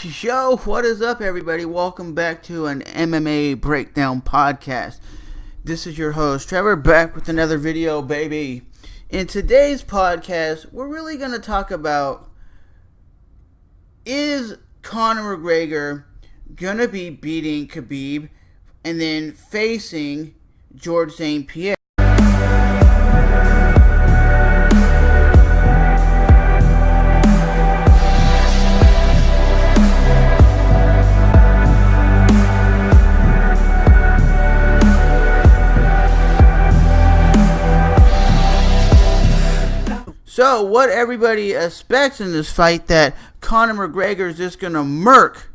Yo, what is up, everybody? Welcome back to an MMA Breakdown podcast. This is your host, Trevor, back with another video, baby. In today's podcast, we're really going to talk about, is Conor McGregor going to be beating Khabib and then facing George St. Pierre? So, what everybody expects in this fight, that Conor McGregor is just gonna murk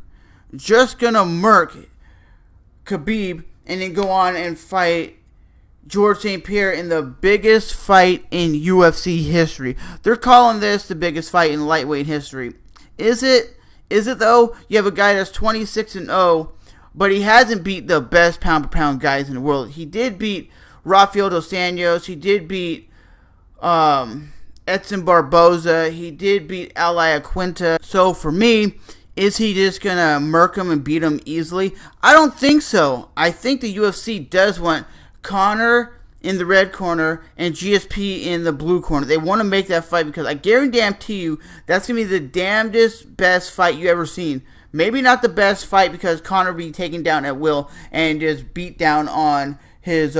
Khabib and then go on and fight George St. Pierre in the biggest fight in UFC history. They're calling this the biggest fight in lightweight history. Is it? Is it though? You have a guy that's 26-0, but he hasn't beat the best pound-for-pound guys in the world. He did beat Rafael dos Anjos. He did beat Edson Barboza. He did beat Alia Quinta. So for me, is he just going to murk him and beat him easily? I don't think so. I think the UFC does want Conor in the red corner and GSP in the blue corner. They want to make that fight because I guarantee you that's going to be the damnedest best fight you ever seen. Maybe not the best fight because Conor will be taken down at will and just beat down on his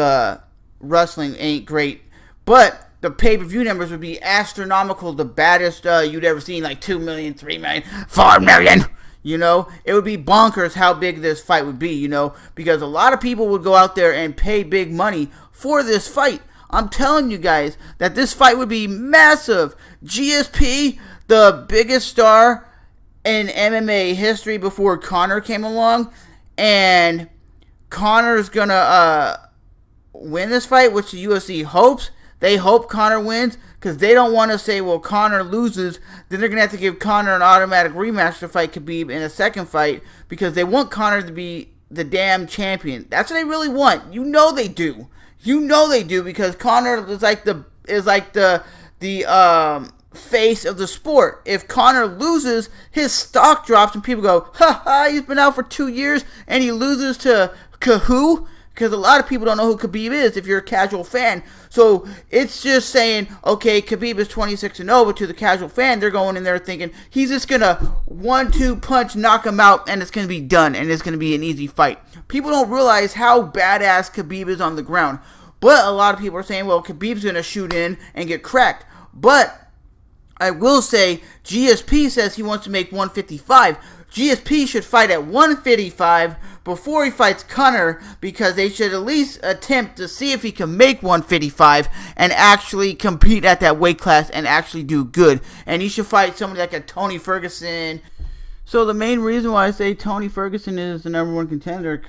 wrestling ain't great. But the pay-per-view numbers would be astronomical, the baddest you'd ever seen, like 2 million, 3 million, 4 million. You know, it would be bonkers how big this fight would be, you know, because a lot of people would go out there and pay big money for this fight. I'm telling you guys that this fight would be massive. GSP, the biggest star in MMA history before Conor came along, and Conor's gonna win this fight, which the UFC hopes. They hope Conor wins because they don't want to say, well, Conor loses. Then they're going to have to give Conor an automatic rematch to fight Khabib in a second fight because they want Conor to be the damn champion. That's what they really want. You know they do. You know they do because Conor is like the face of the sport. If Conor loses, his stock drops and people go, ha ha, he's been out for 2 years and he loses to who? Because a lot of people don't know who Khabib is if you're a casual fan. So it's just saying, okay, Khabib is 26-0, but to the casual fan, they're going in there thinking he's just going to 1-2 punch, knock him out, and it's going to be done, and it's going to be an easy fight. People don't realize how badass Khabib is on the ground. But a lot of people are saying, well, Khabib's going to shoot in and get cracked. But I will say, GSP says he wants to make 155. GSP should fight at 155 before he fights Conor because they should at least attempt to see if he can make 155 and actually compete at that weight class and actually do good. And he should fight somebody like a Tony Ferguson. So the main reason why I say Tony Ferguson is the number one contender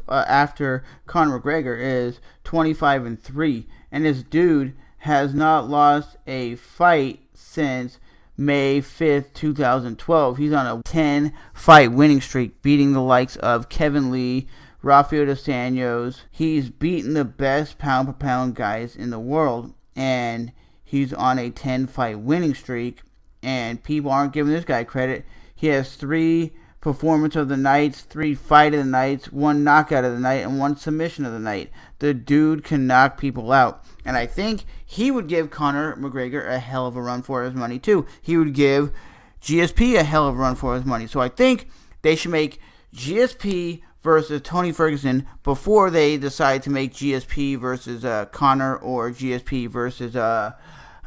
after Conor McGregor is 25-3. And this dude has not lost a fight since May 5th, 2012. He's on a 10-fight winning streak, beating the likes of Kevin Lee, Rafael dos Anjos. He's beaten the best pound-for-pound guys in the world, and he's on a 10-fight winning streak, and people aren't giving this guy credit. He has 3 performance of the nights, 3 fight of the nights, 1 knockout of the night, and 1 submission of the night. The dude can knock people out. And I think he would give Conor McGregor a hell of a run for his money, too. He would give GSP a hell of a run for his money. So I think they should make GSP versus Tony Ferguson before they decide to make GSP versus Conor or GSP versus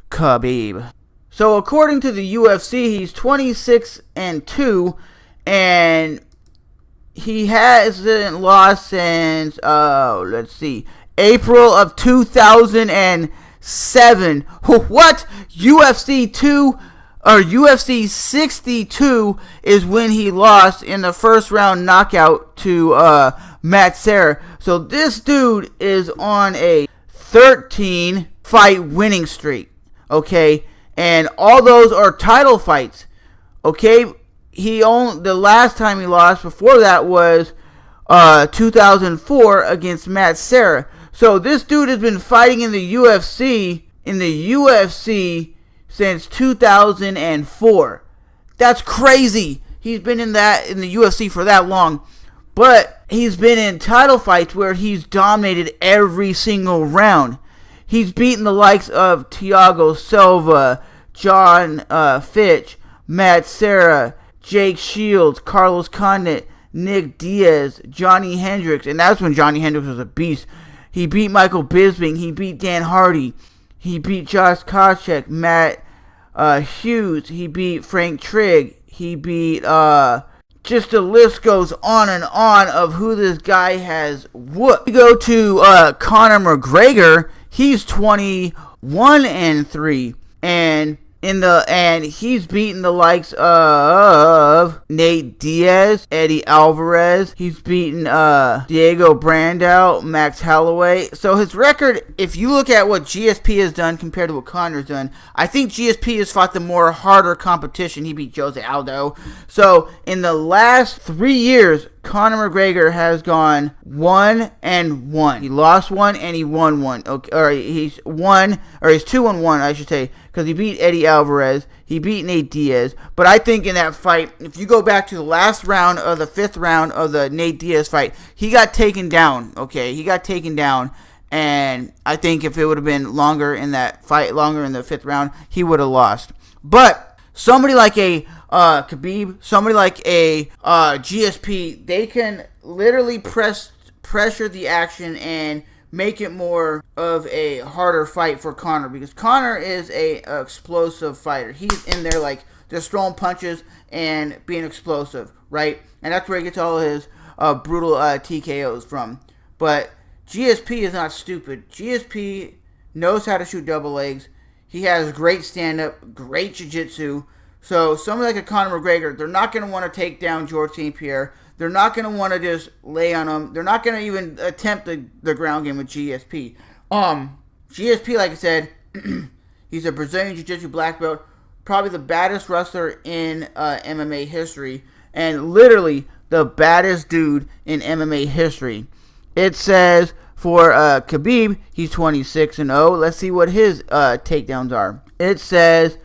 Khabib. So according to the UFC, he's 26-2, and he hasn't lost since, April of 2007. What? UFC 2 or UFC 62 is when he lost in the first round knockout to Matt Serra. So this dude is on a 13 fight winning streak. Okay, and all those are title fights. Okay, the last time he lost before that was 2004 against Matt Serra. So this dude has been fighting in the UFC since 2004. That's crazy. he's been in the UFC for that long. But he's been in title fights where he's dominated every single round. He's beaten the likes of Thiago Silva, John Fitch, Matt Serra, Jake Shields, Carlos Condit, Nick Diaz, Johnny Hendricks, and that's when Johnny Hendricks was a beast. He beat Michael Bisping. He beat Dan Hardy. He beat Josh Koscheck, Matt Hughes. He beat Frank Trigg. He beat... just the list goes on and on of who this guy has whooped. We go to Conor McGregor. He's 21-3, and he's beaten the likes of Nate Diaz, Eddie Alvarez. He's beaten Diego Brandao, Max Holloway. So his record, if you look at what GSP has done compared to what Conor's done, I think GSP has fought the more harder competition. He beat Jose Aldo. So in the last 3 years, Conor McGregor has gone 1-1. He lost one and he won one. Okay, or he's 2-1, I should say, because he beat Eddie Alvarez. He beat Nate Diaz. But I think in that fight, if you go back to the last round of the 5th round of the Nate Diaz fight, he got taken down. Okay, he got taken down. And I think if it would have been longer in that fight, longer in the 5th round, he would have lost. But somebody like a Khabib, somebody like a GSP, they can literally pressure the action and make it more of a harder fight for Conor, because Conor is a explosive fighter. He's in there like just throwing punches and being explosive, right? And that's where he gets all his brutal TKOs from. But GSP is not stupid. GSP knows how to shoot double legs. He has great stand-up, great jiu-jitsu. So somebody like a Conor McGregor, they're not going to want to take down George St. Pierre. They're not going to want to just lay on him. They're not going to even attempt the ground game with GSP. GSP, like I said, he's a Brazilian Jiu-Jitsu black belt, probably the baddest wrestler in MMA history, and literally the baddest dude in MMA history. It says for Khabib, he's 26-0. Let's see what his takedowns are. It says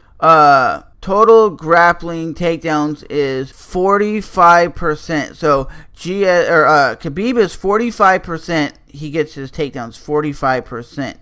total grappling takedowns is 45%. So Khabib is 45%. He gets his takedowns 45%.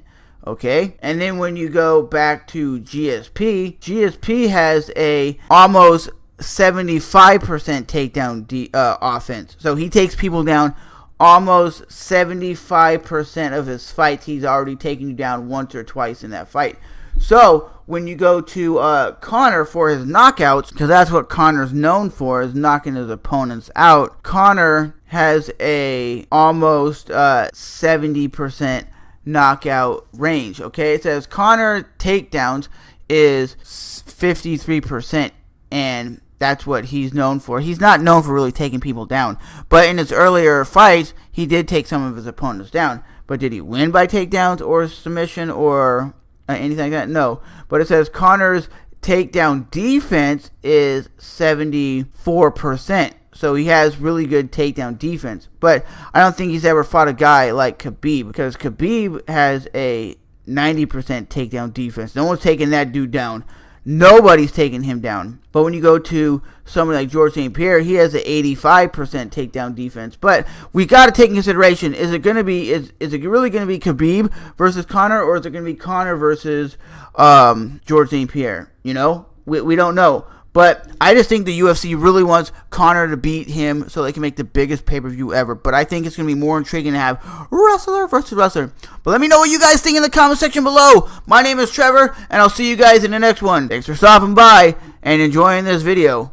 Okay, and then when you go back to GSP has a almost 75% takedown offense. So he takes people down almost 75% of his fights. He's already taken you down once or twice in that fight. So when you go to Conor for his knockouts, because that's what Conor's known for, is knocking his opponents out, Conor has a almost 70% knockout range. Okay, it says Conor takedowns is 53%, and that's what he's known for. He's not known for really taking people down, but in his earlier fights, he did take some of his opponents down. But did he win by takedowns or submission or anything like that? No. But it says Conor's takedown defense is 74%. So he has really good takedown defense. But I don't think he's ever fought a guy like Khabib, because Khabib has a 90% takedown defense. No one's taking that dude down. Nobody's taking him down. But when you go to someone like George St. Pierre, he has an 85% takedown defense. But we got to take in consideration, is it really going to be Khabib versus Conor, or is it going to be Conor versus George St. Pierre? You know, we don't know. But I just think the UFC really wants Conor to beat him so they can make the biggest pay-per-view ever. But I think it's going to be more intriguing to have wrestler versus wrestler. But let me know what you guys think in the comment section below. My name is Trevor, and I'll see you guys in the next one. Thanks for stopping by and enjoying this video.